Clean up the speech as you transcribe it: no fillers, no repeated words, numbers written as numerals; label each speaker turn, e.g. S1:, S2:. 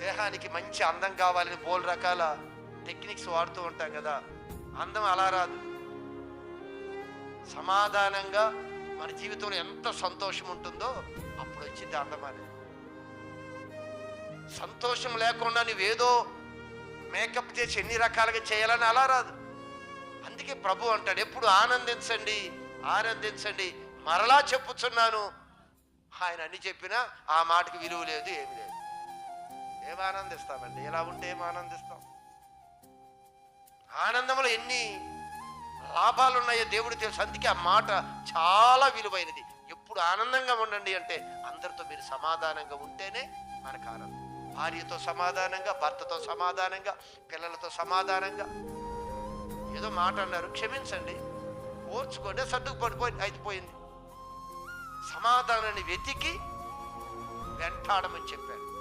S1: దేహానికి మంచి అందం కావాలని బోల్ రకాల టెక్నిక్స్ వాడుతూ ఉంటాం కదా. అందం అలా రాదు. సమాధానంగా మన జీవితంలో ఎంత సంతోషం ఉంటుందో అప్పుడు వచ్చింది అందం అనేది. సంతోషం లేకుండా నువ్వేదో మేకప్ చేసి ఎన్ని రకాలుగా చేయాలని అలా రాదు. అందుకే ప్రభు అంటాడు, ఎప్పుడు ఆనందించండి, ఆనందించండి, మరలా చెప్పుచున్నాను. ఆయన అన్ని చెప్పినా ఆ మాటకి విలువ లేదు, ఏమి లేదు. ఏం ఆనందిస్తామండి? ఇలా ఉంటే ఏం ఆనందిస్తాం? ఆనందంలో ఎన్ని లాభాలు ఉన్నాయో దేవుడు తెలుసు. అందుకే ఆ మాట చాలా విలువైనది. ఎప్పుడు ఆనందంగా ఉండండి అంటే అందరితో మీరు సమాధానంగా ఉంటేనే మనకు ఆనందం. భార్యతో సమాధానంగా, భర్తతో సమాధానంగా, పిల్లలతో సమాధానంగా. ఏదో మాట అన్నారు, క్షమించండి, ఓర్చుకోండి, సర్దుకు పడిపోయి అయిపోయింది. సమాధానాన్ని వెతికి వెంటాడమని చెప్పారు.